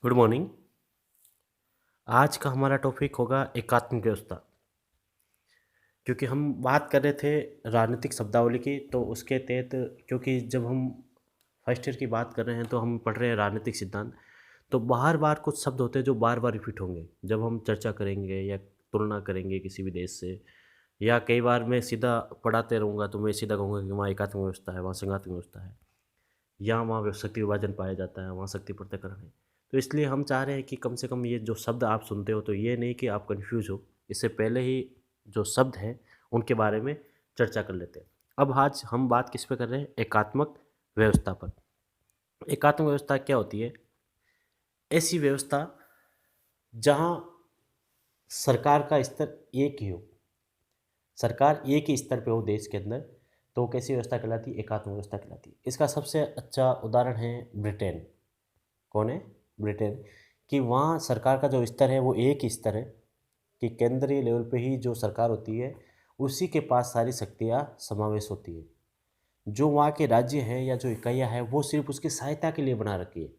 Good morning. आज का हमारा टॉपिक होगा एकात्म व्यवस्था। क्योंकि हम बात कर रहे थे राजनीतिक शब्दावली की, तो उसके तहत क्योंकि जब हम फर्स्ट ईयर की बात कर रहे हैं तो हम पढ़ रहे हैं राजनीतिक सिद्धांत। तो बार बार कुछ शब्द होते हैं जो बार बार रिपीट होंगे जब हम चर्चा करेंगे या तुलना करेंगे किसी भी देश से। या कई बार मैं सीधा पढ़ाते रहूँगा तो मैं सीधा कहूँगा कि वहाँ एकात्म व्यवस्था है, वहाँ संघात्म व्यवस्था है, या वहाँ शक्ति विभाजन पाया जाता है, वहाँ शक्ति पृथक्करण है। तो इसलिए हम चाह रहे हैं कि कम से कम ये जो शब्द आप सुनते हो तो ये नहीं कि आप कन्फ्यूज हो, इससे पहले ही जो शब्द हैं उनके बारे में चर्चा कर लेते हैं। अब आज हम बात किस पे कर रहे हैं? एकात्मक व्यवस्था पर। एकात्म व्यवस्था क्या होती है? ऐसी व्यवस्था जहाँ सरकार का स्तर एक ही हो, सरकार एक ही स्तर पे हो देश के अंदर, तो वो कैसी व्यवस्था कहलाती है? एकात्म व्यवस्था कहलाती है। इसका सबसे अच्छा उदाहरण है ब्रिटेन। कौन है? ब्रिटेन। कि वहाँ सरकार का जो स्तर है वो एक ही स्तर है कि केंद्रीय लेवल पे ही जो सरकार होती है उसी के पास सारी शक्तियाँ समावेश होती है। जो वहाँ के राज्य हैं या जो इकाइयाँ हैं वो सिर्फ उसकी सहायता के लिए बना रखी है।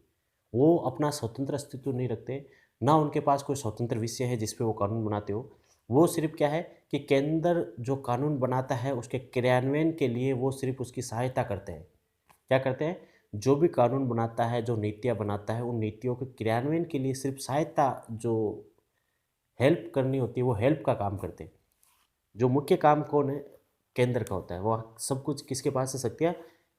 वो अपना स्वतंत्र अस्तित्व नहीं रखते, ना उनके पास कोई स्वतंत्र विषय है जिस पे वो कानून बनाते हो। वो सिर्फ क्या है कि केंद्र जो कानून बनाता है उसके क्रियान्वयन के लिए वो सिर्फ उसकी सहायता करते हैं। क्या करते हैं? जो भी कानून बनाता है, जो नीतियाँ बनाता है, उन नीतियों के क्रियान्वयन के लिए सिर्फ सहायता, जो हेल्प करनी होती है वो हेल्प का काम करते हैं। जो मुख्य काम कौन है? केंद्र का होता है। वह सब कुछ किसके पास है? शक्तियाँ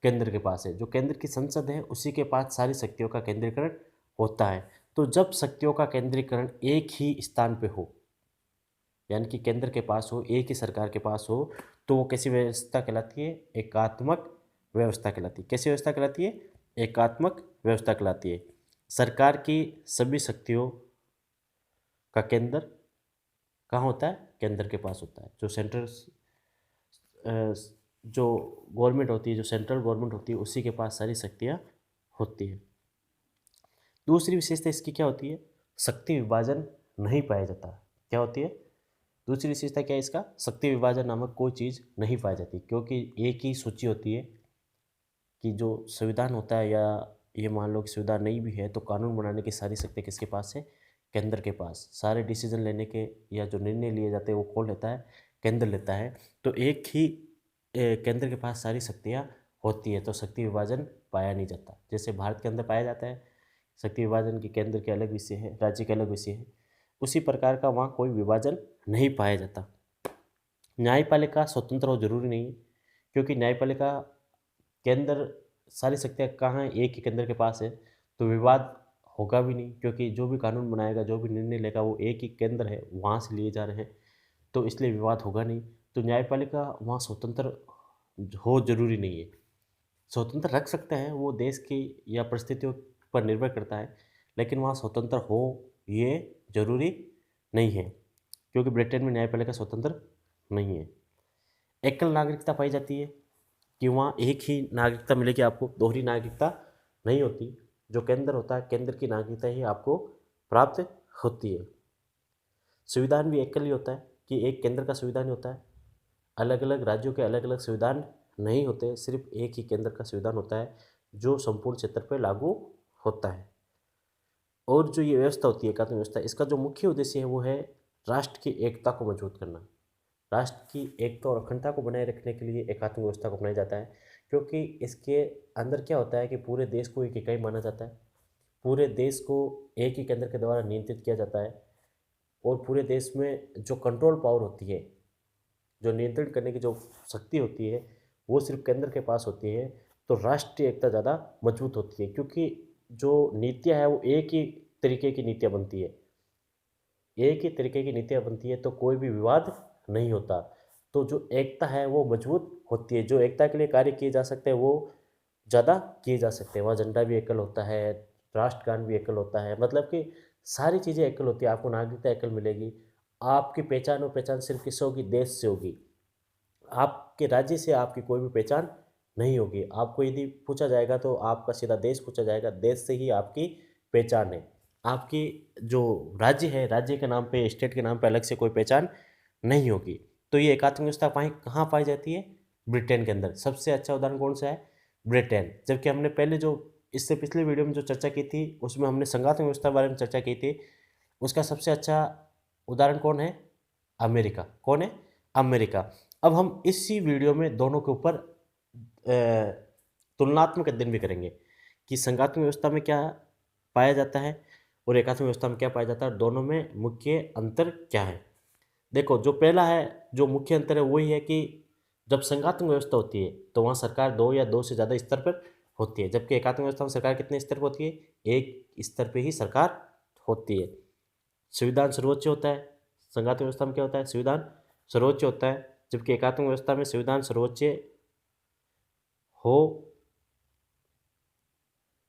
केंद्र के पास है। जो केंद्र की संसद है उसी के पास सारी शक्तियों का केंद्रीकरण होता है। तो जब शक्तियों का केंद्रीकरण एक ही स्थान पे हो, यानी कि केंद्र के पास हो, एक ही सरकार के पास हो, तो वो कैसी व्यवस्था कहलाती है? एकात्मक व्यवस्था कहलाती है। कैसी व्यवस्था कहलाती है? एकात्मक व्यवस्था कहलाती है। सरकार की सभी शक्तियों का केंद्र कहाँ होता है? केंद्र के पास होता है। जो सेंट्रल जो गवर्नमेंट होती है, जो सेंट्रल गवर्नमेंट होती है, उसी के पास सारी शक्तियाँ होती है। दूसरी विशेषता इसकी क्या होती है? शक्ति विभाजन नहीं पाया जाता। क्या होती है दूसरी विशेषता? क्या है इसका? शक्ति विभाजन नामक कोई चीज़ नहीं पाई जाती, क्योंकि एक ही सूची होती है कि जो संविधान होता है, या ये मान लो कि संविधान नहीं भी है तो कानून बनाने की सारी शक्ति किसके पास है? केंद्र के पास। सारे डिसीजन लेने के या जो निर्णय लिए जाते हैं वो कौन लेता है? केंद्र लेता है। तो एक ही केंद्र के पास सारी शक्तियाँ होती है, तो शक्ति विभाजन पाया नहीं जाता। जैसे भारत के अंदर पाया जाता है शक्ति विभाजन की, केंद्र के अलग विषय है, राज्य के अलग विषय है, उसी प्रकार का वहाँ कोई विभाजन नहीं पाया जाता। न्यायपालिका स्वतंत्र हो जरूरी नहीं है, क्योंकि न्यायपालिका केंद्र सारी शक्तियाँ कहाँ हैं? एक ही केंद्र के पास है, तो विवाद होगा भी नहीं, क्योंकि जो भी कानून बनाएगा, जो भी निर्णय लेगा वो एक ही केंद्र है, वहाँ से लिए जा रहे हैं, तो इसलिए विवाद होगा नहीं। तो न्यायपालिका वहाँ स्वतंत्र हो जरूरी नहीं है। स्वतंत्र रख सकते हैं, वो देश की या परिस्थितियों पर निर्भर करता है, लेकिन वहाँ स्वतंत्र हो ये जरूरी नहीं है, क्योंकि ब्रिटेन में न्यायपालिका स्वतंत्र नहीं है। एकल नागरिकता पाई जाती है कि वहाँ एक ही नागरिकता मिलेगी आपको, दोहरी नागरिकता नहीं होती। जो केंद्र होता है, केंद्र की नागरिकता ही आपको प्राप्त होती है। संविधान भी एकल ही होता है कि एक केंद्र का संविधान ही होता है। अलग अलग राज्यों के अलग अलग संविधान नहीं होते, सिर्फ एक ही केंद्र का संविधान होता है जो संपूर्ण क्षेत्र पर लागू होता है। और जो ये व्यवस्था होती है एकात्म व्यवस्था, इसका जो मुख्य उद्देश्य है वो है राष्ट्र की एकता को मजबूत करना। राष्ट्र की एकता और अखंडता को बनाए रखने के लिए एकात्म व्यवस्था को अपनाया जाता है, क्योंकि इसके अंदर क्या होता है कि पूरे देश को एक इकाई माना जाता है, पूरे देश को एक ही केंद्र के द्वारा नियंत्रित किया जाता है, और पूरे देश में जो कंट्रोल पावर होती है, जो नियंत्रण करने की जो शक्ति होती है, वो सिर्फ केंद्र के पास होती है। तो राष्ट्रीय एकता ज़्यादा मजबूत होती है, क्योंकि जो नीतियाँ हैं वो एक ही तरीके की नीतियाँ बनती है, एक ही तरीके की नीतियाँ बनती है, तो कोई भी विवाद नहीं होता। तो जो एकता है वो मजबूत होती है। जो एकता के लिए कार्य किए जा सकते हैं वो ज़्यादा किए जा सकते हैं। वहाँ झंडा भी एकल होता है, राष्ट्रगान भी एकल होता है, मतलब कि सारी चीज़ें एकल होती है। आपको नागरिकता एकल मिलेगी। आपकी पहचान और पहचान सिर्फ किससे होगी? देश से होगी। आपके राज्य से आपकी कोई भी पहचान नहीं होगी। आपको यदि पूछा जाएगा तो आपका सीधा देश पूछा जाएगा, देश से ही आपकी पहचान है। आपकी जो राज्य है, राज्य के नाम पे, स्टेट के नाम पे अलग से कोई पहचान नहीं होगी। तो ये एकात्म व्यवस्था कहाँ पाई जाती है? ब्रिटेन के अंदर। सबसे अच्छा उदाहरण कौन सा है? ब्रिटेन। जबकि हमने पहले जो इससे पिछले वीडियो में जो चर्चा की थी उसमें हमने संघात्मक व्यवस्था के बारे में चर्चा की थी। उसका सबसे अच्छा उदाहरण कौन है? अमेरिका। कौन है? अमेरिका। अब हम इसी वीडियो में दोनों के ऊपर तुलनात्मक अध्ययन भी करेंगे कि संघात्मक व्यवस्था में क्या पाया जाता है और एकात्मक व्यवस्था में क्या पाया जाता है, और दोनों में मुख्य अंतर क्या है। देखो, जो पहला है, जो मुख्य अंतर है वही है कि जब संघात्मक व्यवस्था होती है तो वहाँ सरकार 2 या 2 से ज़्यादा स्तर पर होती है, जबकि एकात्मक व्यवस्था में सरकार कितने स्तर पर होती है? एक स्तर पर ही सरकार होती है। संविधान सर्वोच्च होता है। संघात्मक व्यवस्था में क्या होता है? संविधान सर्वोच्च होता है, जबकि एकात्मक व्यवस्था में संविधान सर्वोच्च हो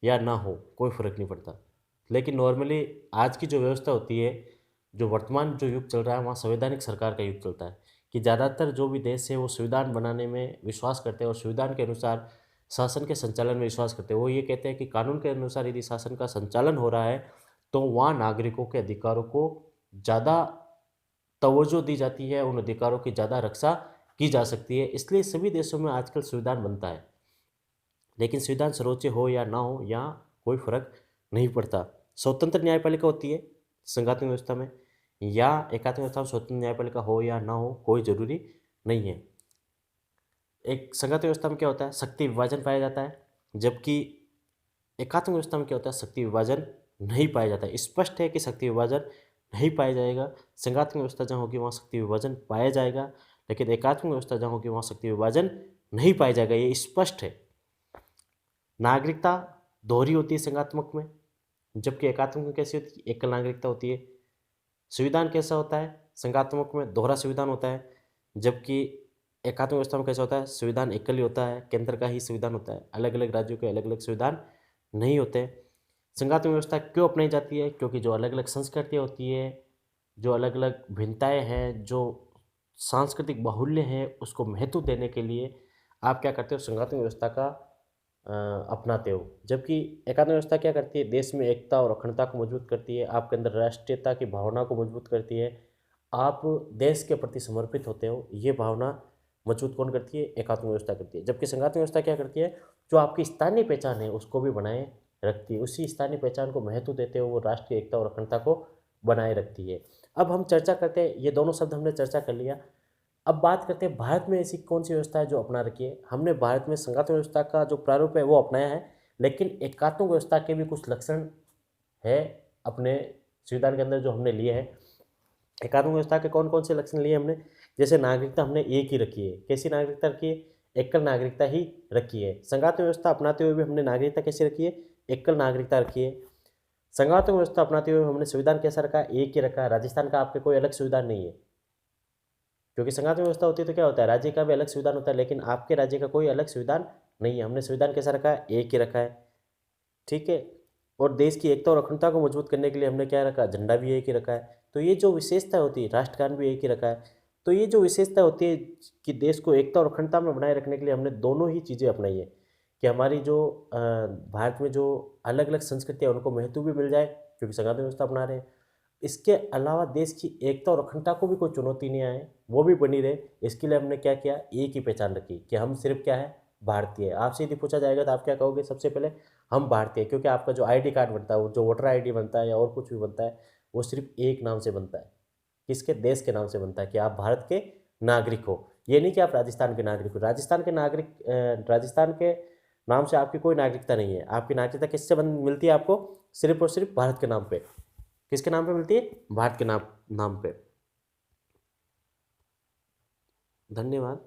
या ना हो कोई फर्क नहीं पड़ता। लेकिन नॉर्मली आज की जो व्यवस्था होती है, जो वर्तमान जो युग चल रहा है, वहाँ संवैधानिक सरकार का युग चलता है कि ज़्यादातर जो भी देश है वो संविधान बनाने में विश्वास करते हैं और संविधान के अनुसार शासन के संचालन में विश्वास करते हैं। वो ये कहते हैं कि कानून के अनुसार यदि शासन का संचालन हो रहा है तो वहाँ नागरिकों के अधिकारों को ज़्यादा तवज्जो दी जाती है, उन अधिकारों की ज़्यादा रक्षा की जा सकती है। इसलिए सभी देशों में आजकल संविधान बनता है, लेकिन संविधान सर्वोच्च हो या ना हो यहाँ कोई फर्क नहीं पड़ता। स्वतंत्र न्यायपालिका होती है संघात्मक व्यवस्था में, या एकात्मक व्यवस्था में स्वतंत्र न्यायपालिका हो या ना हो कोई ज़रूरी नहीं है। एक संघात्मक व्यवस्था में क्या होता है? शक्ति विभाजन पाया जाता है, जबकि एकात्मक व्यवस्था में क्या होता है? शक्ति विभाजन नहीं पाया जाता है। स्पष्ट है कि शक्ति विभाजन नहीं पाया जाएगा। संघात्मक व्यवस्था जहाँ होगी वहाँ शक्ति विभाजन पाया जाएगा, लेकिन एकात्मक व्यवस्था जहाँ होगी वहाँ शक्ति विभाजन नहीं पाया जाएगा, ये स्पष्ट है। नागरिकता दोहरी होती है संघात्मक में, जबकि एकात्मक में कैसी होती है? एकल नागरिकता होती है। संविधान कैसा होता है? संघात्मक में दोहरा संविधान होता है, जबकि एकात्मक व्यवस्था में कैसा होता है? संविधान एकल ही होता है, केंद्र का ही संविधान होता है, अलग अलग राज्यों के अलग अलग संविधान नहीं होते। संघात्मक व्यवस्था क्यों अपनाई जाती है? क्योंकि जो अलग अलग संस्कृतियाँ होती है, जो अलग अलग भिन्नताएँ हैं, जो सांस्कृतिक बाहुल्य है, उसको महत्व देने के लिए आप क्या करते हो? संघात्मक व्यवस्था का अपनाते हो। जबकि एकात्मक व्यवस्था क्या करती है? देश में एकता और अखंडता को मजबूत करती है, आपके अंदर राष्ट्रीयता की भावना को मजबूत करती है, आप देश के प्रति समर्पित होते हो, ये भावना मजबूत कौन करती है? एकात्मक व्यवस्था करती है। जबकि संघात्मक व्यवस्था क्या करती है? जो आपकी स्थानीय पहचान है उसको भी बनाए रखती है, उसी स्थानीय पहचान को महत्व देते हुए वो राष्ट्रीय एकता और अखंडता को बनाए रखती है। अब हम चर्चा करते हैं, ये दोनों शब्द हमने चर्चा कर लिया। अब बात करते हैं भारत में ऐसी कौन सी व्यवस्था है जो अपना रखी है। हमने भारत में संघात्मक व्यवस्था का जो प्रारूप है वो अपनाया है, लेकिन एकात्मक व्यवस्था के भी कुछ लक्षण है अपने संविधान के अंदर जो हमने लिए हैं। एकात्मक व्यवस्था के कौन कौन से लक्षण लिए हमने? जैसे नागरिकता हमने एक ही रखी है। कैसी नागरिकता रखी है? एकल नागरिकता ही रखी है। संघात्मक व्यवस्था अपनाते हुए भी हमने नागरिकता कैसी रखी है? एकल नागरिकता रखी है। संघात्मक व्यवस्था अपनाते हुए हमने संविधान कैसा रखा है? एक ही रखा है। राजस्थान का आपके कोई अलग संविधान नहीं है, क्योंकि संघात्मक व्यवस्था होती है तो क्या होता है? राज्य का भी अलग संविधान होता है, लेकिन आपके राज्य का कोई अलग संविधान नहीं है। हमने संविधान कैसा रखा है? एक ही रखा है, ठीक है। और देश की एकता और अखंडता को मजबूत करने के लिए हमने क्या रखा? झंडा भी एक ही रखा है। तो ये जो विशेषता होती है, राष्ट्रगान भी एक ही रखा है। तो ये जो विशेषता होती है कि देश को एकता और अखंडता में बनाए रखने के लिए हमने दोनों ही चीज़ें अपनाई है कि हमारी जो भारत में जो अलग अलग संस्कृतियाँ उनको महत्व भी मिल जाए, क्योंकि संघात्मक व्यवस्था अपना रहे हैं। इसके अलावा देश की एकता और अखंडता को भी कोई चुनौती नहीं आए, वो भी बनी रहे। इसके लिए हमने क्या किया? एक ही पहचान रखी कि हम सिर्फ क्या है? भारतीय। आपसे यदि पूछा जाएगा तो आप क्या कहोगे? सबसे पहले हम भारतीय, क्योंकि आपका जो आईडी कार्ड बनता है, वो जो वोटर आईडी बनता है या और कुछ भी बनता है, वो सिर्फ एक नाम से बनता है। किसके? देश के नाम से बनता है कि आप भारत के नागरिक हो। ये नहीं कि आप राजस्थान के नागरिक हो। राजस्थान के नाम से आपकी कोई नागरिकता नहीं है। आपकी नागरिकता किससे मिलती है आपको? सिर्फ और सिर्फ भारत के नाम पे। किसके नाम पे मिलती है? भारत के नाम पे। धन्यवाद।